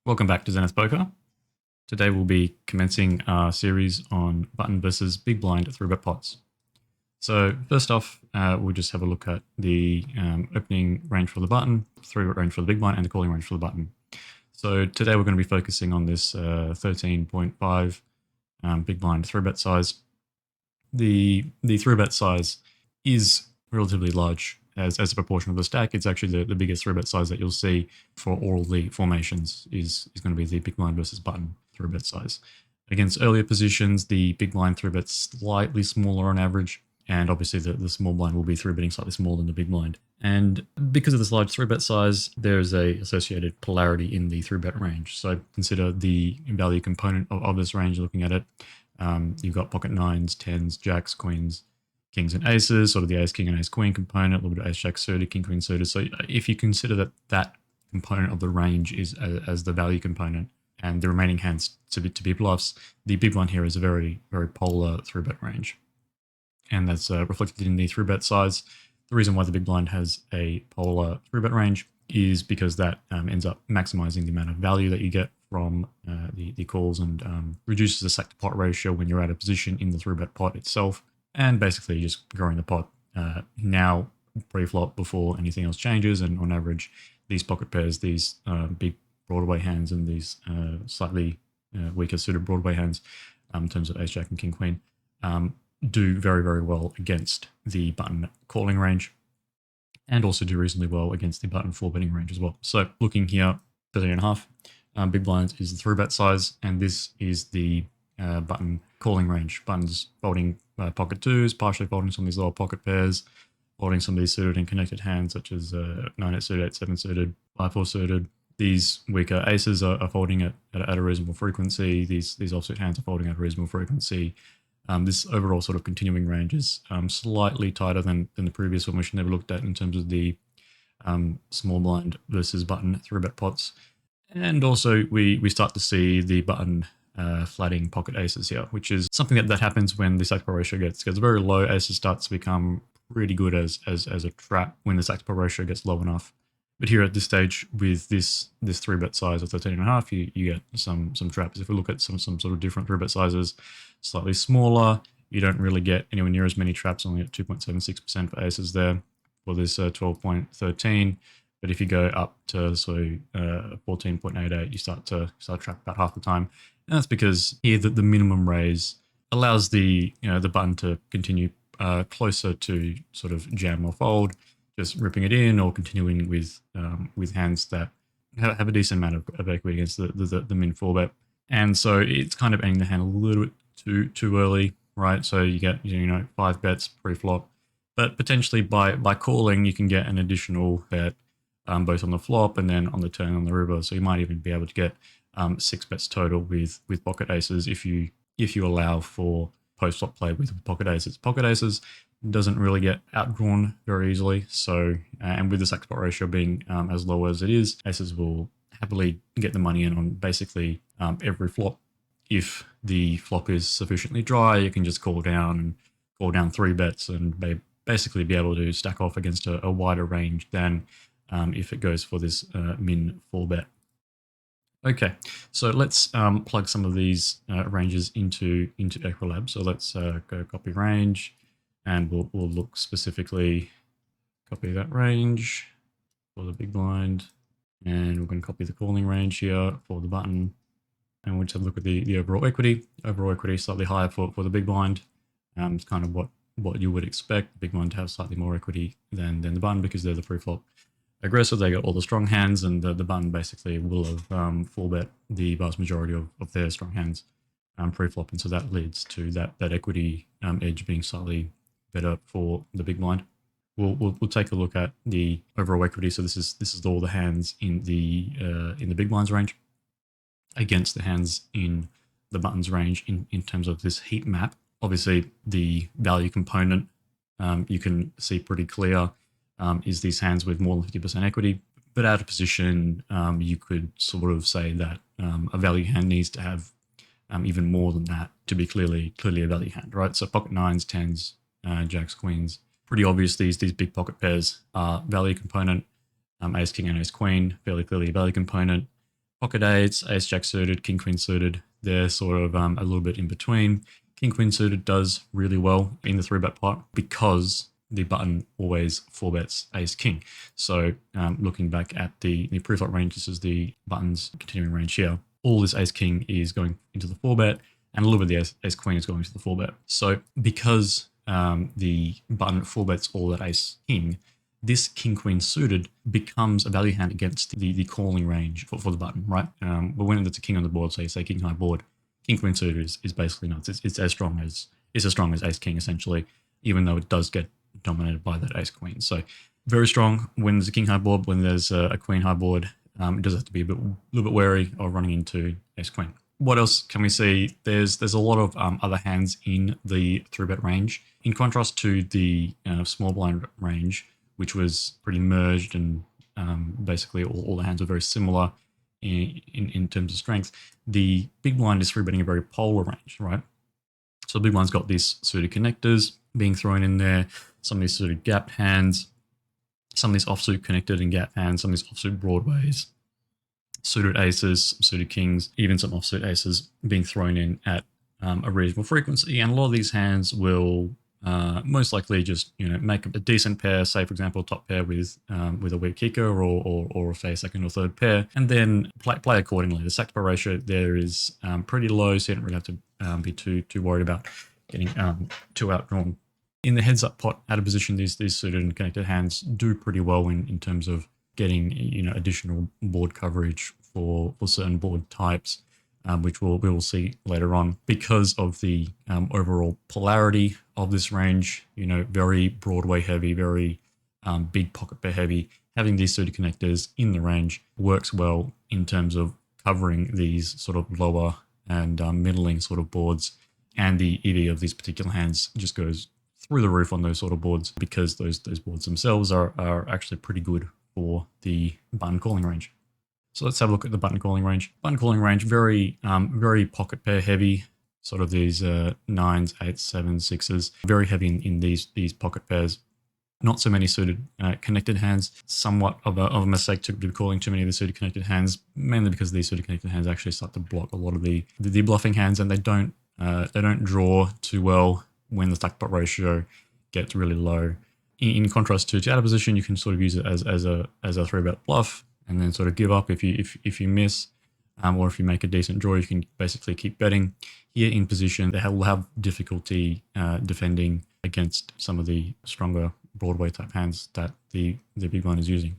Welcome back to Zenith Poker. Today we'll be commencing our series on button versus big blind 3-bet pots. So first off, we'll just have a look at the opening range for the button, 3-bet range for the big blind, and the calling range for the button. So today we're going to be focusing on this 13.5 big blind 3-bet size. The 3-bet size is relatively large as a proportion of the stack. It's actually the biggest 3-bet size that you'll see for all the formations is going to be the big blind versus button 3-bet size. Against earlier positions, the big blind 3-bet's slightly smaller on average, and obviously the small blind will be 3-betting slightly smaller than the big blind. And because of this large 3-bet size, there's a associated polarity in the 3-bet range. So consider the value component of this range, looking at it. You've got pocket nines, tens, jacks, queens, kings and aces, sort of the ace, king and ace, queen component, a little bit of ace, jack suited, king, queen suited. So if you consider that component of the range is as the value component and the remaining hands to be bluffs, the big one here is a very, very polar 3-bet range. And that's reflected in the 3-bet size. The reason why the big blind has a polar 3-bet range is because that ends up maximizing the amount of value that you get from the calls and reduces the stack to pot ratio when you're out of position in the 3-bet pot itself. And basically just growing the pot now pre-flop before anything else changes. And on average, these pocket pairs, these big Broadway hands and these slightly weaker suited Broadway hands in terms of ace, jack and king, queen, do very, very well against the button calling range and also do reasonably well against the button 4-betting range as well. So looking here, 13.5, big blinds is the 3-bet size, and this is the button calling range. Buttons folding pocket twos, partially folding some of these lower pocket pairs, folding some of these suited and connected hands such as 9-8 suited, 8-7 suited, 5-4 suited. These weaker aces are folding at a reasonable frequency. These offsuit hands are folding at a reasonable frequency. This overall sort of continuing range is slightly tighter than the previous one, which we never looked at in terms of the small blind versus button 3-bet pots. And also we start to see the button flatting pocket aces here, which is something that happens when the stack to pot ratio gets very low. Aces starts to become pretty good as a trap when the stack to pot ratio gets low enough. But here at this stage with this 3-bet size of 13.5, you get some traps. If we look at some sort of different 3-bet sizes, slightly smaller, you don't really get anywhere near as many traps, only at 2.76% for aces there for this 12.13. But if you go up to 14.88, you start to trap about half the time. And that's because here the minimum raise allows the button to continue closer to sort of jam or fold, just ripping it in or continuing with hands that have a decent amount of equity against the min 4-bet. And so it's kind of ending the hand a little bit too early, right? So you get 5 bets pre-flop, but potentially by calling you can get an additional bet both on the flop and then on the turn on the river. So you might even be able to get 6 bets total with pocket aces if you allow for post-flop play with pocket aces. Pocket aces doesn't really get outdrawn very easily. So, and with the stack to pot ratio being as low as it is, aces will happily get the money in on basically every flop. If the flop is sufficiently dry, you can just call down 3 bets and basically be able to stack off against a wider range than if it goes for this min 4-bet. Okay, so let's plug some of these ranges into Equilab. So let's go copy range, and we'll look specifically, copy that range for the big blind, and we're going to copy the calling range here for the button, and we'll just have a look at the overall equity. Overall equity is slightly higher for the big blind. It's kind of what you would expect the big blind to have slightly more equity than the button because they're the pre-flop aggressor. They got all the strong hands, and the button basically will have 4-bet the vast majority of their strong hands pre-flop, and so that leads to that equity edge being slightly better for the big blind. We'll take a look at the overall equity. So this is all the hands in the big blind's range against the hands in the button's range in terms of this heat map. Obviously, the value component you can see pretty clear. Is these hands with more than 50% equity, but out of position, you could sort of say that a value hand needs to have even more than that to be clearly a value hand, right? So pocket nines, tens, jacks, queens, pretty obvious these big pocket pairs are value component. Ace, king, and ace, queen, fairly clearly a value component. Pocket eights, ace jack suited, king queen suited, they're sort of a little bit in between. King queen suited does really well in the 3-bet pot because the button always 4-bets ace king. So looking back at the preflop range, this is the button's continuing range here. All this ace king is going into the 4-bet, and a little bit of the ace queen is going to the 4-bet. So because the button 4-bets all that ace king, this king queen suited becomes a value hand against the calling range for the button, right? But when there's a king on the board, so you say king high board, king queen suited is basically nuts. It's as strong as ace king essentially, even though it does get dominated by that ace queen. So very strong when there's a king high board. When there's a queen high board, it does have to be a little bit wary of running into ace queen. What else can we see? There's a lot of other hands in the 3-bet range. In contrast to the small blind range, which was pretty merged and basically all the hands were very similar in terms of strength, the big blind is 3-betting a very polar range, right? So the big blind's got these suited connectors being thrown in there, some of these suited gapped hands, some of these offsuit connected and gap hands, some of these offsuit broadways, suited aces, suited kings, even some offsuit aces being thrown in at a reasonable frequency. And a lot of these hands will most likely just make a decent pair, say for example top pair with a weak kicker or a second or third pair, and then play accordingly. The stack to pair ratio there is pretty low, so you don't really have to be too worried about getting too outdrawn. In the heads up pot out of position, these suited and connected hands do pretty well in terms of getting additional board coverage for certain board types, which we will see later on. Because of the overall polarity of this range, very Broadway heavy, very big pocket pair heavy, having these suited connectors in the range works well in terms of covering these sort of lower and middling sort of boards, and the EV of these particular hands just goes through the roof on those sort of boards because those boards themselves are actually pretty good for the button calling range. So let's have a look at the button calling range. Button calling range, very pocket pair heavy, sort of these 9s, 8s, 7s, 6s, very heavy in these pocket pairs. Not so many suited connected hands. Somewhat of a mistake to be calling too many of the suited connected hands, mainly because these suited connected hands actually start to block a lot of the bluffing hands, and they don't draw too well when the stack pot ratio gets really low. In contrast to out of position, you can sort of use it as a 3-bet bluff and then sort of give up if you miss, or if you make a decent draw, you can basically keep betting. Here in position, they will have difficulty defending against some of the stronger Broadway type hands that the big blind is using.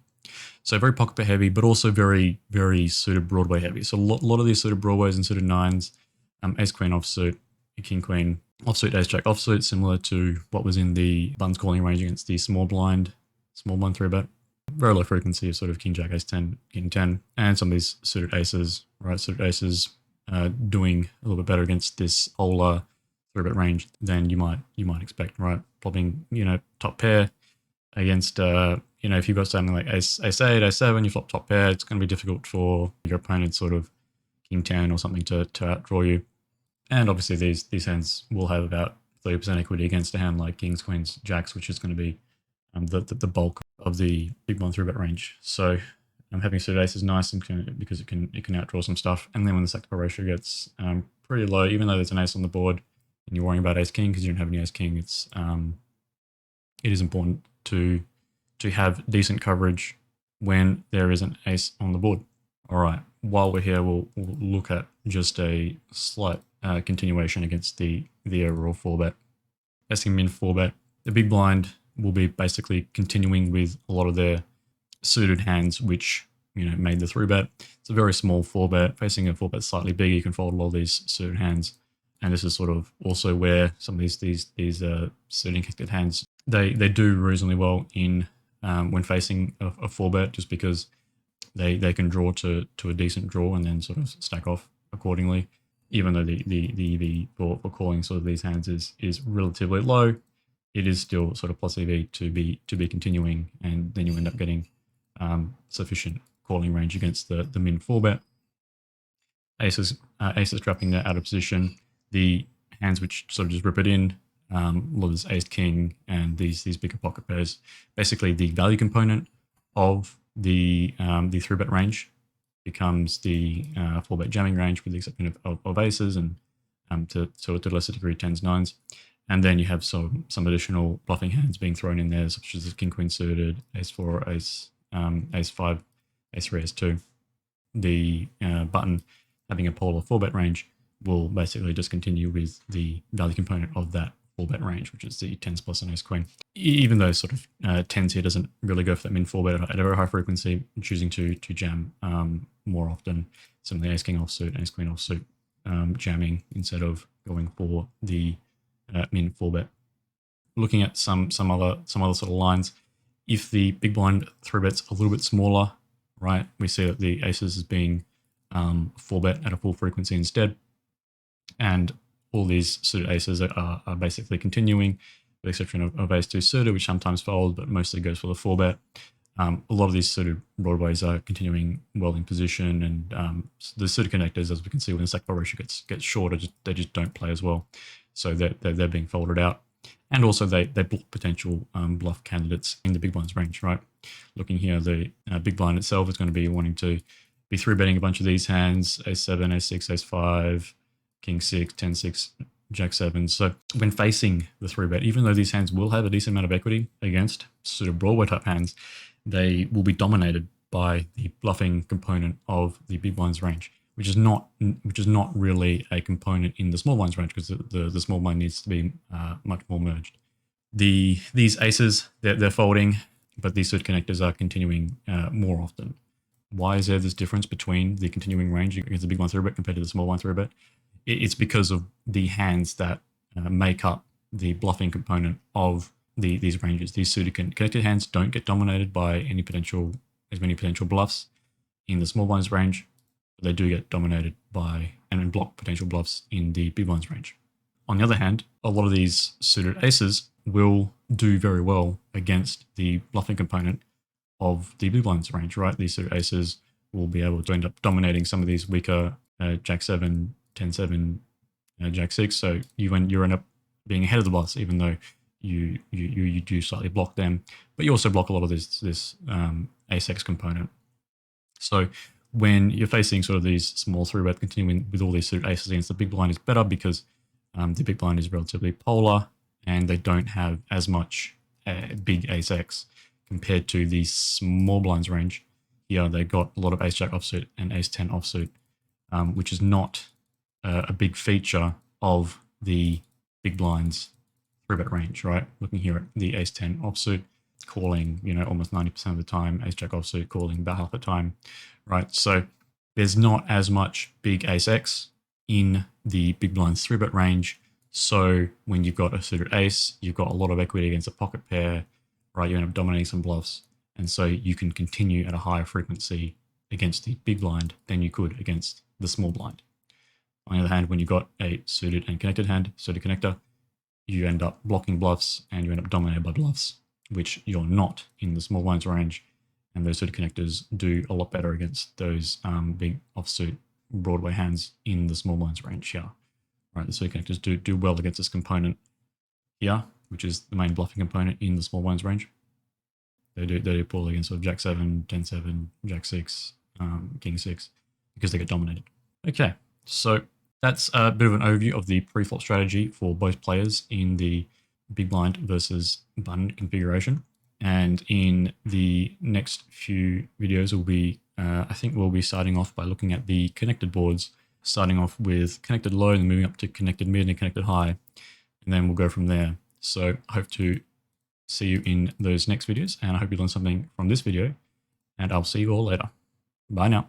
So very pocket pair heavy, but also very, very suited Broadway heavy. So a lot of these suited Broadways and suited 9s, ace queen offsuit, king queen offsuit, ace jack offsuit, similar to what was in the buttons calling range against the small blind 3-bet. Very low frequency of sort of king jack, ace 10, king 10, and some of these suited aces, right? Suited aces doing a little bit better against this polar 3-bet range than you might expect, right? Plopping top pair against if you've got something like ace 8, ace 7, you flop top pair, it's going to be difficult for your opponent sort of king 10 or something to outdraw you. And obviously these hands will have about 30% equity against a hand like kings, queens, jacks, which is going to be the bulk of the big blind 3-bet range. So having suited ace is nice because it can outdraw some stuff. And then when the stack to pair ratio gets pretty low, even though there's an ace on the board and you're worrying about ace king because you don't have any ace king, it is important to have decent coverage when there is an ace on the board. All right, while we're here, we'll look at just a slight continuation against the overall 4-bet. Facing min 4-bet, the big blind will be basically continuing with a lot of their suited hands, which made the 3-bet. It's a very small 4-bet. Facing a 4-bet slightly bigger, you can fold a lot of these suited hands, and this is sort of also where some of these suited connected hands they do reasonably well in when facing a 4-bet, just because they can draw to a decent draw and then sort of stack off accordingly. Even though the EV for calling sort of these hands is relatively low, it is still sort of plus EV to be continuing, and then you end up getting sufficient calling range against the min 4-bet. Aces dropping that out of position. The hands which sort of just rip it in, a lot of this ace king and these bigger pocket pairs. Basically, the value component of the 3-bet range becomes the 4-bet jamming range with the exception of aces and to a lesser degree 10s, 9s. And then you have some additional bluffing hands being thrown in there, such as the king queen suited, ace 4, ace 5, ace 3, ace 2. The button having a polar 4-bet range will basically just continue with the value component of that 4-bet range, which is the 10s plus an ace queen. Even though sort of 10s here doesn't really go for that min 4-bet at a very high frequency, choosing to jam more often, some of the ace king offsuit, ace queen offsuit, jamming instead of going for the min 4-bet. Looking at some other sort of lines, if the big blind 3-bet's a little bit smaller, right, we see that the aces is being 4-bet at a full frequency instead, and all these suited aces are basically continuing, with the exception of ace 2 suited, which sometimes folds, but mostly goes for the 4-bet. A lot of these suited Broadways are continuing well in position, and the suited connectors, as we can see when the stack bar ratio gets shorter, they just don't play as well. So they're being folded out. And also they block potential bluff candidates in the big blind's range, right? Looking here, the big blind itself is going to be wanting to be 3-betting a bunch of these hands, ace 7, ace 6, ace 5, king 6, 10 6, jack 7. So when facing the 3-bet, even though these hands will have a decent amount of equity against sort of Broadway type hands, they will be dominated by the bluffing component of the big blind's range, which is not really a component in the small blind's range, because the small blind needs to be much more merged. These aces, they're folding, but these suited connectors are continuing more often. Why is there this difference between the continuing range against the big blind 3-bet compared to the small blind 3-bet? It's because of the hands that make up the bluffing component of these ranges. These suited connected hands don't get dominated by as many potential bluffs in the small blind's range. They do get dominated by and block potential bluffs in the big blind's range. On the other hand, a lot of these suited aces will do very well against the bluffing component of the big blind's range, right? These suited aces will be able to end up dominating some of these weaker jack 7, 10 7, jack 6. So you end up being ahead of the bluffs, even though you do slightly block them, but you also block a lot of this ace X component. So when you're facing sort of these small 3-bet continuing with all these suited aces against the big blind is better, because the big blind is relatively polar and they don't have as much big ace X compared to the small blind's range. Here they've got a lot of ace jack offsuit and ace 10 offsuit, which is not a big feature of the big blind's 3-bet range, right? Looking here at the ace 10 offsuit, calling, almost 90% of the time, ace jack offsuit calling about half the time, right? So there's not as much big ace X in the big blind's 3-bet range. So when you've got a suited ace, you've got a lot of equity against a pocket pair, right? You end up dominating some bluffs. And so you can continue at a higher frequency against the big blind than you could against the small blind. On the other hand, when you've got a suited and connected hand, suited connector, you end up blocking bluffs and you end up dominated by bluffs, which you're not in the small blind's range. And those suited connectors do a lot better against those big offsuit Broadway hands in the small blind's range here. Right, the suited connectors do well against this component here, which is the main bluffing component in the small blind's range. They do poorly against sort of jack 7, 10 7, jack 6, king 6, because they get dominated. Okay, so that's a bit of an overview of the pre-flop strategy for both players in the big blind versus button configuration. And in the next few videos, I think we'll be starting off by looking at the connected boards, starting off with connected low and moving up to connected mid and connected high, and then we'll go from there. So I hope to see you in those next videos, and I hope you learned something from this video, and I'll see you all later. Bye now.